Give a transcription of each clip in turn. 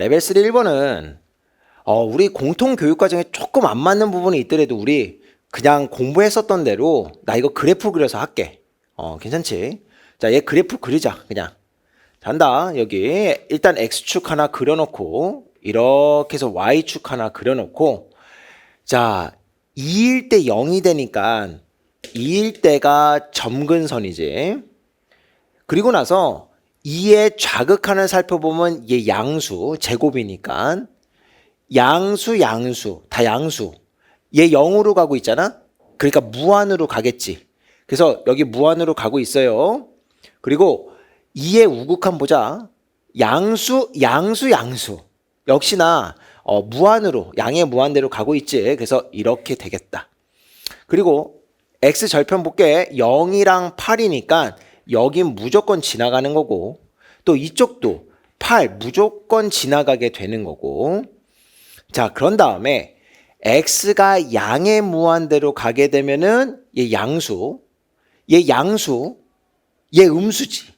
레벨 3 1번은 우리 공통 교육 과정에 조금 안 맞는 부분이 있더라도 우리 그냥 공부했었던 대로 나 이거 그래프 그려서 할게. 괜찮지? 자, 얘 그래프 그리자. 그냥. 잔다. 여기 일단 X축 하나 그려놓고 이렇게 해서 Y축 하나 그려놓고 자, 2일 때 0이 되니까 2일 때가 점근선이지. 그리고 나서 2의 좌극한을 살펴보면 얘 양수, 제곱이니까 양수, 다 양수. 얘 0으로 가고 있잖아? 그러니까 무한으로 가겠지. 그래서 여기 무한으로 가고 있어요. 그리고 2의 우극한 보자. 양수. 역시나 무한으로, 양의 무한대로 가고 있지. 그래서 이렇게 되겠다. 그리고 x 절편 볼게. 0이랑 8이니까 여긴 무조건 지나가는 거고 또 이쪽도 8 무조건 지나가게 되는 거고. 자, 그런 다음에 x가 양의 무한대로 가게 되면은 얘 양수, 얘 음수지.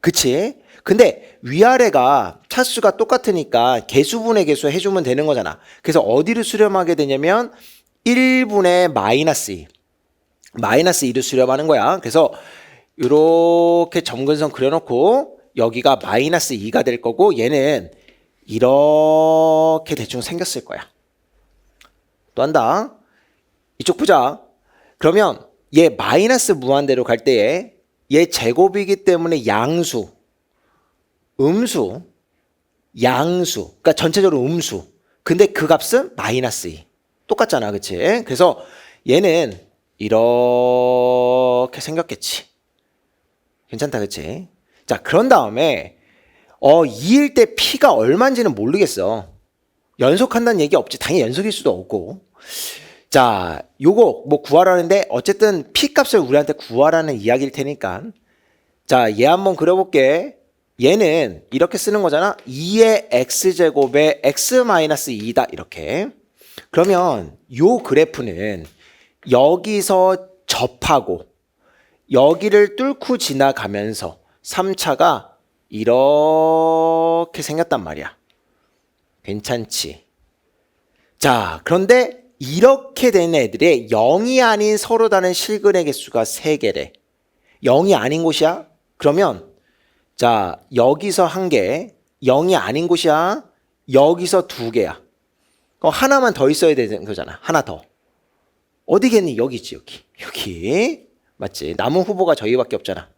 그치? 근데 위아래가 차수가 똑같으니까 개수분의 개수 해주면 되는 거잖아. 그래서 어디를 수렴하게 되냐면 1분의 마이너스 2. 마이너스 2를 수렴하는 거야. 그래서 이렇게 점근선 그려놓고 여기가 마이너스 2가 될 거고 얘는 이렇게 대충 생겼을 거야. 또 한다. 이쪽 보자. 그러면 얘 마이너스 무한대로 갈 때에 얘 제곱이기 때문에 양수, 음수, 양수. 그러니까 전체적으로 음수. 근데 그 값은 마이너스 2. 똑같잖아. 그치? 그래서 얘는 이렇게 생겼겠지. 괜찮다. 그치? 자, 그런 다음에 2일 때 P가 얼마인지는 모르겠어. 연속한다는 얘기 없지. 당연히 연속일 수도 없고. 자, 요거 뭐 구하라는데 어쨌든 P 값을 우리한테 구하라는 이야기일 테니까. 자, 얘 한번 그려볼게. 얘는 이렇게 쓰는 거잖아. 2의 x제곱에 x-2다. 이렇게. 그러면 요 그래프는 여기서 접하고 여기를 뚫고 지나가면서 3차가 이렇게 생겼단 말이야. 괜찮지? 자, 그런데 이렇게 된 애들의 0이 아닌 서로 다른 실근의 개수가 3개래. 0이 아닌 곳이야? 그러면 자, 여기서 1개, 0이 아닌 곳이야? 여기서 2개야. 그럼 하나만 더 있어야 되는 거잖아. 하나 더. 어디겠니? 여기지, 여기. 여기. 맞지? 남은 후보가 저희밖에 없잖아.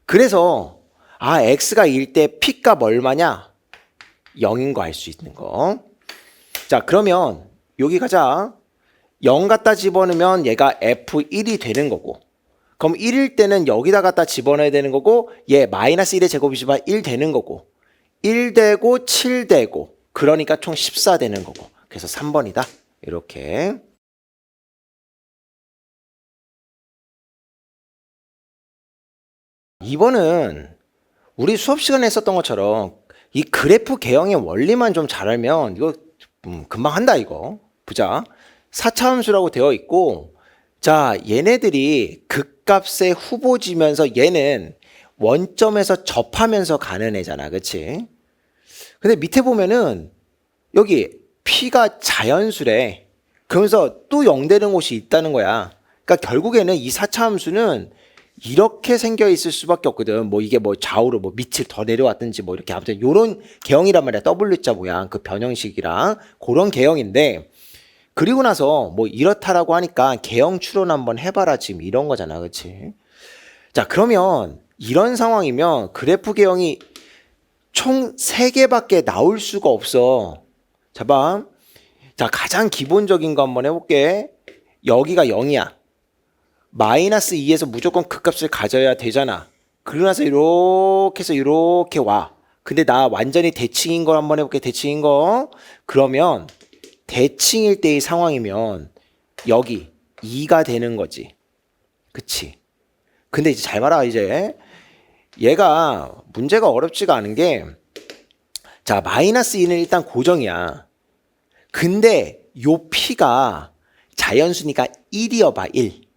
그래서 x가 1 때 p 값 얼마냐? 0인 거 알 수 있는 거. 자, 그러면 여기 가자. 0 갖다 집어넣으면 얘가 f1이 되는 거고. 그럼 1일 때는 여기다 갖다 집어넣어야 되는 거고 얘 마이너스 1의 제곱이지만 1 되는 거고 1 되고 7 되고 그러니까 총 14 되는 거고. 그래서 3번이다. 이렇게. 2번은 우리 수업 시간에 했었던 것처럼 이 그래프 개형의 원리만 좀 잘 알면 이거 금방 한다 이거. 보자. 4차함수라고 되어 있고 자, 얘네들이 극값의 후보지면서 얘는 원점에서 접하면서 가는 애잖아. 그치? 근데 밑에 보면은 여기 P가 자연수래. 그러면서 또 0 되는 곳이 있다는 거야. 그러니까 결국에는 이 4차함수는 이렇게 생겨 있을 수밖에 없거든. 뭐 이게 뭐 좌우로 뭐 밑을 더 내려왔든지 뭐 이렇게 아무튼 요런 개형이란 말이야. W자 모양 그 변형식이랑 그런 개형인데 그리고 나서 뭐 이렇다라고 하니까 개형 추론 한번 해봐라 지금 이런 거잖아. 그치? 자, 그러면 이런 상황이면 그래프 개형이 총 3개밖에 나올 수가 없어. 자, 봐. 자, 가장 기본적인 거 한번 해볼게. 여기가 0이야. 마이너스 2에서 무조건 그 값을 가져야 되잖아. 그러고 나서 이렇게 해서 이렇게 와. 근데 나 완전히 대칭인 걸 한번 해볼게. 대칭인 거. 그러면 대칭일 때의 상황이면 여기 2가 되는 거지. 그치? 근데 이제 잘 봐라. 이제 얘가 문제가 어렵지가 않은 게 자, 마이너스 2는 일단 고정이야. 근데 요 P가 자연수니까 1이어봐. 1.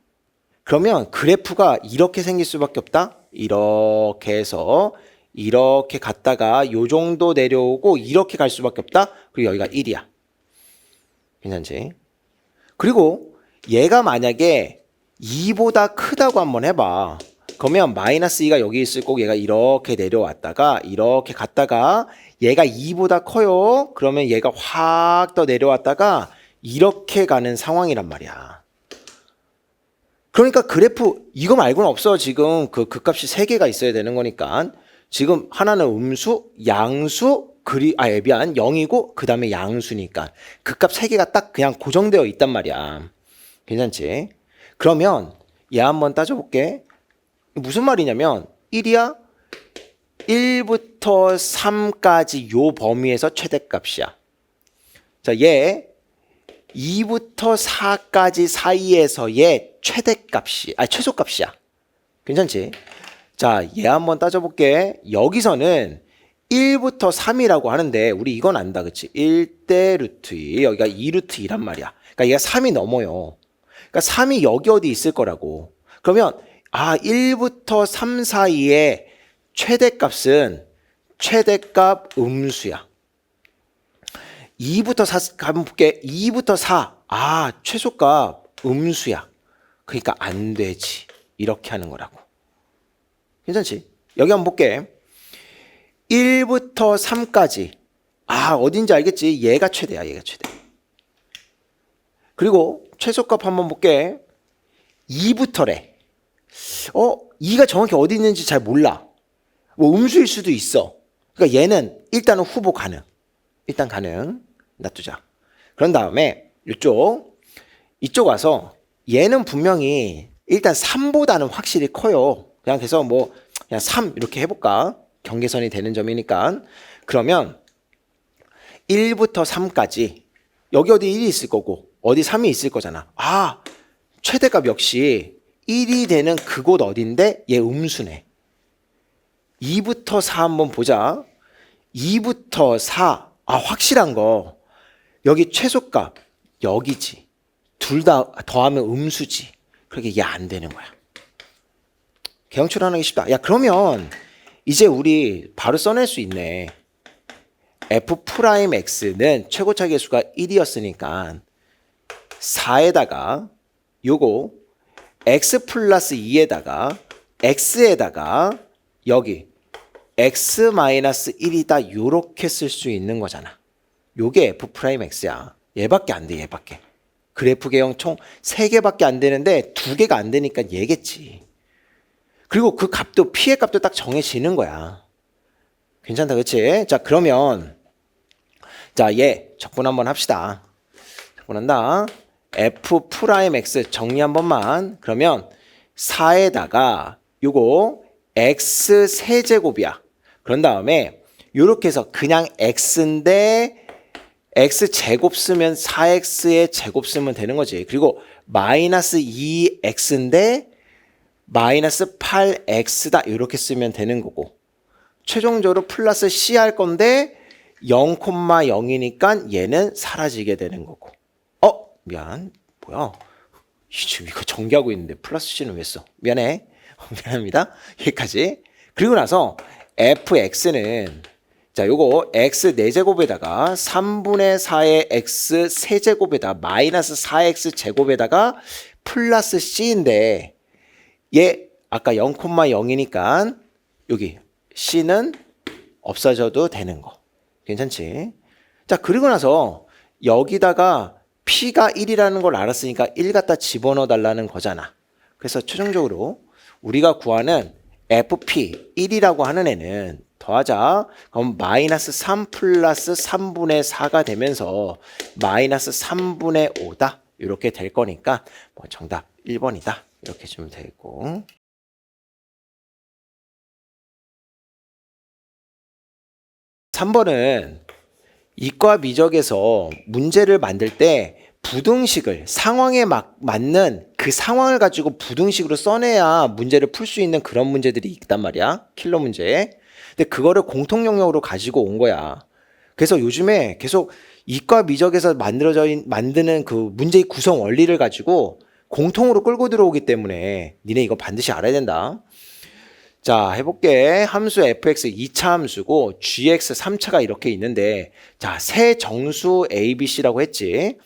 그러면 그래프가 이렇게 생길 수밖에 없다. 이렇게 해서 이렇게 갔다가 요 정도 내려오고 이렇게 갈 수밖에 없다. 그리고 여기가 1이야. 괜찮지? 그리고 얘가 만약에 2보다 크다고 한번 해봐. 그러면 마이너스 2가 여기 있을 거고 얘가 이렇게 내려왔다가 이렇게 갔다가 얘가 2보다 커요. 그러면 얘가 확 더 내려왔다가 이렇게 가는 상황이란 말이야. 그러니까 그래프 이거 말고는 없어. 지금 그 극값이 3개가 있어야 되는 거니까 지금 하나는 음수, 양수, 미안 0이고 그 다음에 양수니까 극값 3개가 딱 그냥 고정되어 있단 말이야. 괜찮지? 그러면 얘 한번 따져볼게. 무슨 말이냐면 1이야 1부터 3까지 요 범위에서 최대값이야. 자, 얘 2부터 4까지 사이에서의 최소값이야. 괜찮지? 자, 얘 한번 따져볼게. 여기서는 1부터 3이라고 하는데 우리 이건 안다. 그치? 1대 루트 2. 여기가 2 루트 2란 말이야. 그러니까 얘가 3이 넘어요. 그러니까 3이 여기 어디 있을 거라고. 그러면 1부터 3 사이에 최대값은 최대값 음수야. 2부터 4 가면 볼게. 2부터 4. 최소값 음수야. 그러니까 안 되지. 이렇게 하는 거라고. 괜찮지? 여기 한번 볼게. 1부터 3까지. 어딘지 알겠지? 얘가 최대야. 얘가 최대. 그리고 최소값 한번 볼게. 2부터래. 2가 정확히 어디 있는지 잘 몰라. 뭐 음수일 수도 있어. 그러니까 얘는 일단은 후보 가능. 일단 가능. 놔두자. 그런 다음에 이쪽 와서 얘는 분명히 일단 3보다는 확실히 커요. 그냥 그래서 그냥 3 이렇게 해볼까? 경계선이 되는 점이니까. 그러면 1부터 3까지 여기 어디 1이 있을 거고 어디 3이 있을 거잖아. 최대값 역시 1이 되는 그곳 어딘데? 얘 음수네. 2부터 4 한번 보자. 2부터 4. 확실한 거. 여기 최소값 여기지. 둘 다 더하면 음수지. 그렇게 얘 안 되는 거야. 개형 출하하기 쉽다. 야, 그러면 이제 우리 바로 써낼 수 있네. F'X는 최고차 계수가 1이었으니까 4에다가 요거 X 플러스 2에다가 X에다가 여기 X 마이너스 1이다 요렇게 쓸 수 있는 거잖아. 요게 F'X야. 얘밖에 안 돼. 얘밖에. 그래프 개형 총 3개밖에 안 되는데 2개가 안 되니까 얘겠지. 그리고 그 값도 P의 값도 딱 정해지는 거야. 괜찮다. 그치? 자, 그러면 얘 적분 한번 합시다. 적분한다. F'X 정리 한 번만. 그러면 4에다가 요거 X 세제곱이야. 그런 다음에 요렇게 해서 그냥 X인데 X 제곱 쓰면 4X의 제곱 쓰면 되는 거지. 그리고 마이너스 2X인데 마이너스 8X다. 이렇게 쓰면 되는 거고. 최종적으로 플러스 C 할 건데 0,0이니까 얘는 사라지게 되는 거고. 미안. 뭐야. 지금 이거 전개하고 있는데 플러스 C는 왜 써? 미안해. 미안합니다. 여기까지. 그리고 나서 fx는 요거 x 4제곱에다가 3분의 4의 x 세제곱에다 마이너스 4x 제곱에다가 플러스 c인데 얘 아까 0,0이니까 여기 c는 없어져도 되는 거. 괜찮지? 자, 그리고 나서 여기다가 p가 1이라는 걸 알았으니까 1 갖다 집어넣어 달라는 거잖아. 그래서 최종적으로 우리가 구하는 fp 1이라고 하는 애는 더하자. 그럼 마이너스 3 플러스 3분의 4가 되면서 마이너스 3분의 5다. 이렇게 될 거니까 정답 1번이다. 이렇게 주면 되고. 3번은 이과 미적에서 문제를 만들 때 부등식을 상황에 맞는 그 상황을 가지고 부등식으로 써내야 문제를 풀 수 있는 그런 문제들이 있단 말이야. 킬러 문제. 근데 그거를 공통 영역으로 가지고 온 거야. 그래서 요즘에 계속 이과 미적에서 만드는 그 문제의 구성 원리를 가지고 공통으로 끌고 들어오기 때문에 니네 이거 반드시 알아야 된다. 자, 해볼게. 함수 fx 2차 함수고 gx 3차가 이렇게 있는데, 자, 세 정수 a, b, c라고 했지.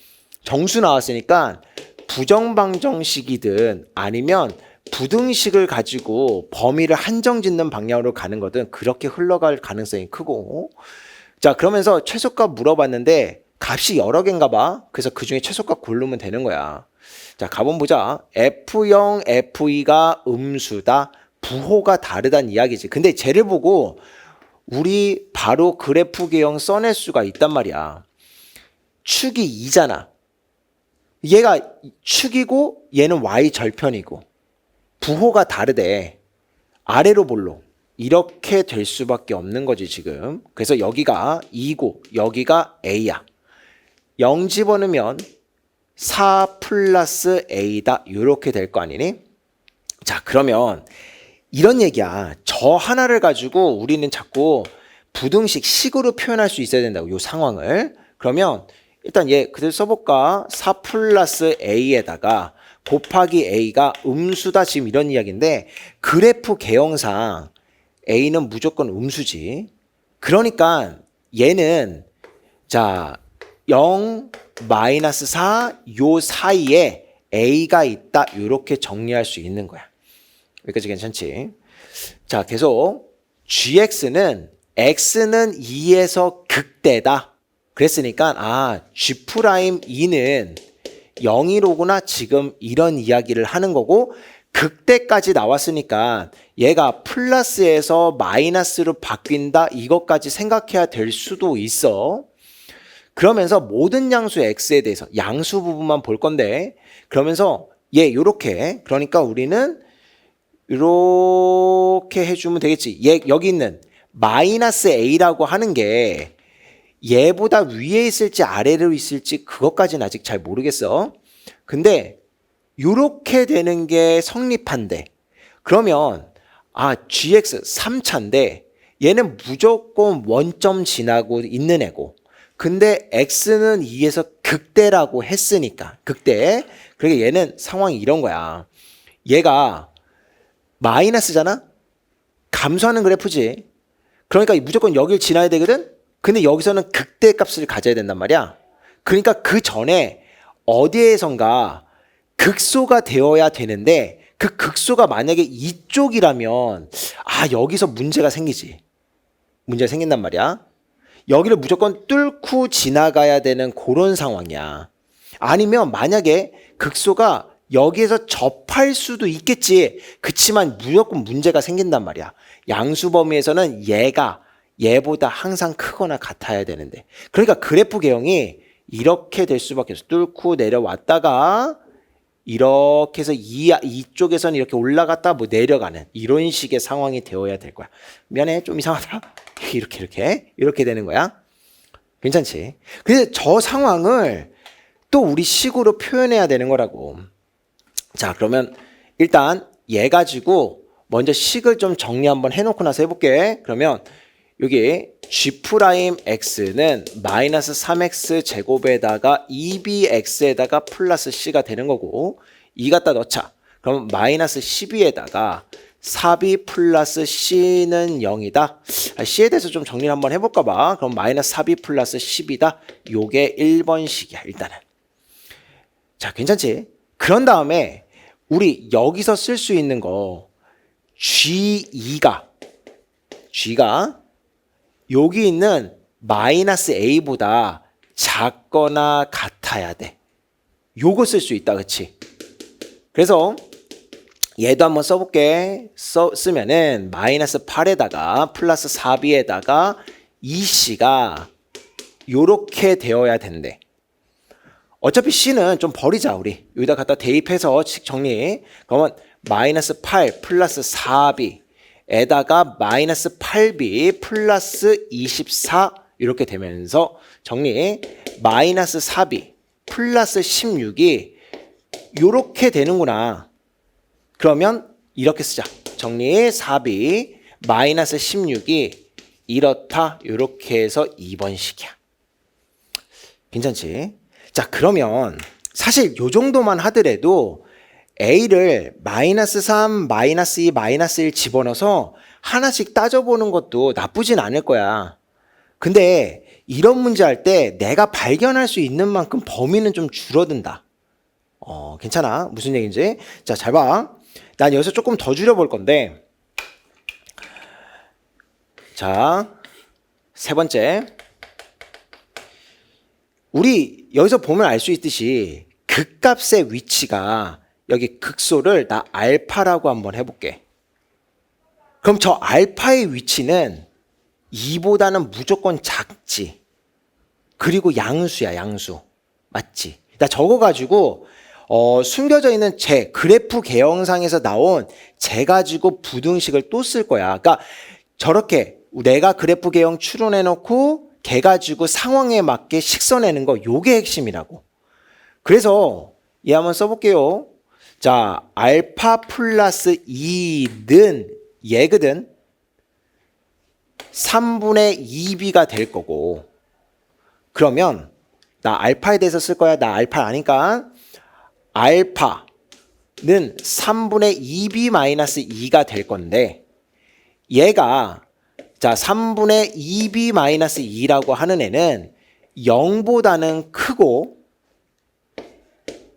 정수 나왔으니까 부정방정식이든 아니면 부등식을 가지고 범위를 한정 짓는 방향으로 가는 거든 그렇게 흘러갈 가능성이 크고, 자, 그러면서 최소값 물어봤는데 값이 여러 개인가 봐. 그래서 그 중에 최소값 고르면 되는 거야. 자, 가본 보자. F0, F2가 음수다. 부호가 다르다는 이야기지. 근데 쟤를 보고 우리 바로 그래프 개형 써낼 수가 있단 말이야. 축이 2잖아. 얘가 축이고 얘는 y 절편이고 부호가 다르대. 아래로 볼로. 이렇게 될 수밖에 없는 거지 지금. 그래서 여기가 2고 여기가 a야. 0 집어넣으면 4 플러스 a다. 이렇게 될 거 아니니? 자, 그러면 이런 얘기야. 저 하나를 가지고 우리는 자꾸 부등식 식으로 표현할 수 있어야 된다고. 이 상황을. 그러면 일단 얘 그대로 써볼까? 4 플러스 a에다가 곱하기 a가 음수다. 지금 이런 이야기인데 그래프 개형상 a는 무조건 음수지. 그러니까 얘는 자 0, 마이너스 4, 요 사이에 a가 있다. 이렇게 정리할 수 있는 거야. 여기까지 괜찮지? 자, 계속 gx는 x는 2에서 극대다. 그랬으니까 g'2는 0이로구나. 지금 이런 이야기를 하는 거고 극대까지 나왔으니까 얘가 플러스에서 마이너스로 바뀐다. 이것까지 생각해야 될 수도 있어. 그러면서 모든 양수 x에 대해서 양수 부분만 볼 건데 그러면서 얘 요렇게 그러니까 우리는 이렇게 해주면 되겠지. 얘 여기 있는 마이너스 a라고 하는 게 얘보다 위에 있을지 아래로 있을지 그것까지는 아직 잘 모르겠어. 근데 요렇게 되는 게 성립한데 그러면 gx 3차인데 얘는 무조건 원점 지나고 있는 애고 근데 x는 2에서 극대라고 했으니까 극대. 그러니까 얘는 상황이 이런 거야. 얘가 마이너스잖아? 감소하는 그래프지. 그러니까 무조건 여길 지나야 되거든? 근데 여기서는 극대 값을 가져야 된단 말이야. 그러니까 그 전에 어디에선가 극소가 되어야 되는데 그 극소가 만약에 이쪽이라면 여기서 문제가 생기지. 문제가 생긴단 말이야. 여기를 무조건 뚫고 지나가야 되는 그런 상황이야. 아니면 만약에 극소가 여기에서 접할 수도 있겠지. 그치만 무조건 문제가 생긴단 말이야. 양수 범위에서는 얘가 얘보다 항상 크거나 같아야 되는데. 그러니까 그래프 개형이 이렇게 될 수밖에 없어. 뚫고 내려왔다가 이렇게 해서 이쪽에서는 이렇게 올라갔다 뭐 내려가는 이런 식의 상황이 되어야 될 거야. 미안해, 좀 이상하다. 이렇게 되는 거야. 괜찮지? 그래서 저 상황을 또 우리 식으로 표현해야 되는 거라고. 자, 그러면 일단 얘 가지고 먼저 식을 좀 정리 한번 해놓고 나서 해볼게. 그러면 여기 g'x는 마이너스 3x 제곱에다가 2bx에다가 플러스 c가 되는 거고 이 갖다 넣자. 그럼 마이너스 12에다가 4b 플러스 c는 0이다. c에 대해서 좀 정리를 한번 해볼까 봐. 그럼 마이너스 4b 플러스 10이다. 요게 1번식이야 일단은. 자, 괜찮지? 그런 다음에 우리 여기서 쓸 수 있는 거 G가 여기 있는 마이너스 A보다 작거나 같아야 돼. 요거 쓸 수 있다. 그치? 그래서 얘도 한번 써볼게. 쓰면은 마이너스 8에다가 플러스 4B에다가 2C가 요렇게 되어야 된대. 어차피 C는 좀 버리자 우리. 여기다 갖다 대입해서 정리. 그러면 마이너스 8 플러스 4B 에다가 마이너스 8b 플러스 24 이렇게 되면서 정리. 마이너스 4b 플러스 16이 이렇게 되는구나. 그러면 이렇게 쓰자. 정리. 4b 마이너스 16이 이렇다. 이렇게 해서 2번식이야. 괜찮지? 자, 그러면 사실 요 정도만 하더라도 A를 마이너스 3, 마이너스 2, 마이너스 1 집어넣어서 하나씩 따져보는 것도 나쁘진 않을 거야. 근데 이런 문제 할 때 내가 발견할 수 있는 만큼 범위는 좀 줄어든다. 괜찮아. 무슨 얘기인지. 자, 잘 봐. 난 여기서 조금 더 줄여볼 건데. 자, 세 번째. 우리 여기서 보면 알 수 있듯이 극값의 위치가 여기 극소를 나 알파라고 한번 해볼게. 그럼 저 알파의 위치는 2보다는 무조건 작지. 그리고 양수야, 양수. 맞지? 나 저거 가지고 숨겨져 있는 그래프 개형상에서 나온 가지고 부등식을 또 쓸 거야. 그러니까 저렇게 내가 그래프 개형 추론해 놓고 걔 가지고 상황에 맞게 식선내는 거, 요게 핵심이라고. 그래서 얘 한번 써볼게요. 자, 알파 플러스 2는 얘거든. 3분의 2b가 될 거고. 그러면 나 알파에 대해서 쓸 거야. 나 알파 아니까 알파는 3분의 2b 마이너스 2가 될 건데 얘가 자 3분의 2b 마이너스 2라고 하는 애는 0보다는 크고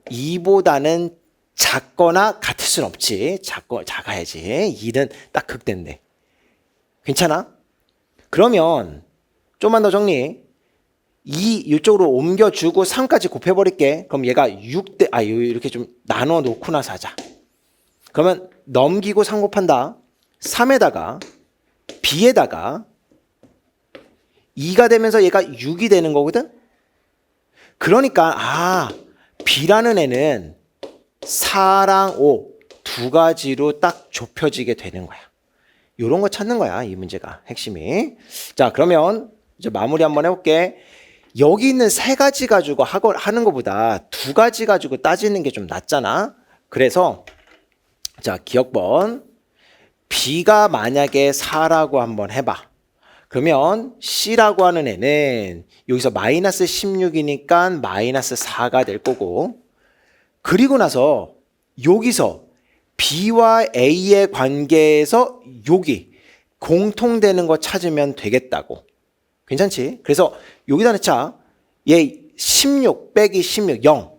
2보다는 작거나 같을 순 없지. 작아야지. 2는 딱 극대인데. 괜찮아? 그러면 좀만 더 정리. 2 이쪽으로 옮겨주고 3까지 곱해버릴게. 그럼 얘가 6대 이렇게 좀 나눠 놓고 나서 하자. 그러면 넘기고 3 곱한다. 3에다가 b에다가 2가 되면서 얘가 6이 되는 거거든. 그러니까 b라는 애는 4랑 5 두 가지로 딱 좁혀지게 되는 거야. 요런 거 찾는 거야, 이 문제가 핵심이. 자, 그러면 이제 마무리 한번 해볼게. 여기 있는 세 가지 가지고 하는 것보다 두 가지 가지고 따지는 게 좀 낫잖아. 그래서 자, 기억번 B가 만약에 4라고 한번 해봐. 그러면 C라고 하는 애는 여기서 마이너스 16이니까 마이너스 4가 될 거고, 그리고 나서 여기서 B와 A의 관계에서 여기 공통되는 거 찾으면 되겠다고. 괜찮지? 그래서 여기다 넣자. 얘 16 빼기 16 0.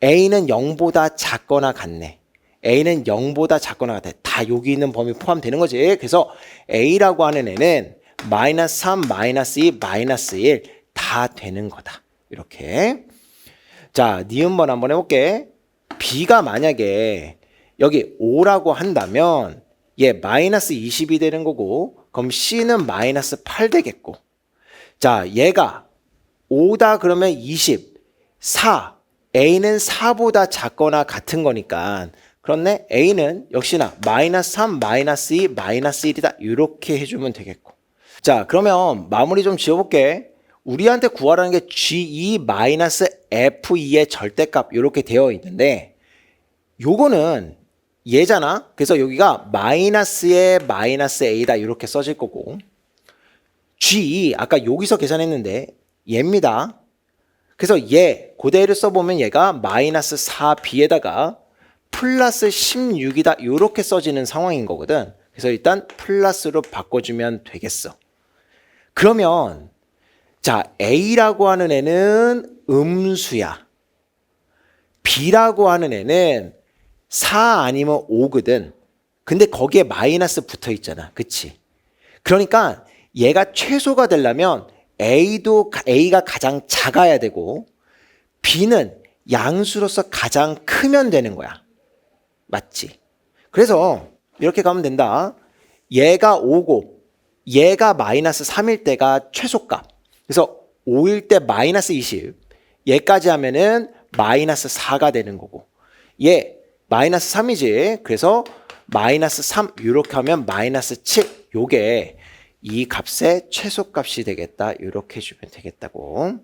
A는 0보다 작거나 같네. A는 0보다 작거나 같아. 다 여기 있는 범위 포함되는 거지. 그래서 A라고 하는 애는 마이너스 3, 마이너스 2, 마이너스 1 다 되는 거다. 이렇게. 자, 니은번 한번 해볼게. B가 만약에 여기 5라고 한다면 얘 마이너스 20이 되는 거고, 그럼 C는 마이너스 8 되겠고. 자, 얘가 5다 그러면 20, 4. A는 4보다 작거나 같은 거니까. 그렇네. A는 역시나 마이너스 3, 마이너스 2, 마이너스 1이다. 이렇게 해주면 되겠고. 자, 그러면 마무리 좀 지어볼게. 우리한테 구하라는 게 G2 마이너스 F2의 절대값 이렇게 되어 있는데, 요거는 얘잖아. 그래서 여기가 마이너스의 마이너스 A다 이렇게 써질 거고, G2 아까 여기서 계산했는데 얘입니다. 그래서 얘 그대로 써보면 얘가 마이너스 4b에다가 플러스 16이다 이렇게 써지는 상황인 거거든. 그래서 일단 플러스로 바꿔주면 되겠어. 그러면 자, A라고 하는 애는 음수야. B라고 하는 애는 4 아니면 5거든. 근데 거기에 마이너스 붙어 있잖아. 그치? 그러니까 얘가 최소가 되려면 A가 가장 작아야 되고 B는 양수로서 가장 크면 되는 거야. 맞지? 그래서 이렇게 가면 된다. 얘가 5고 얘가 마이너스 3일 때가 최소값. 그래서 5일 때 마이너스 20. 얘까지 하면은 마이너스 4가 되는 거고. 얘 마이너스 3이지. 그래서 마이너스 3 이렇게 하면 마이너스 7. 요게 이 값의 최소값이 되겠다. 이렇게 해주면 되겠다고.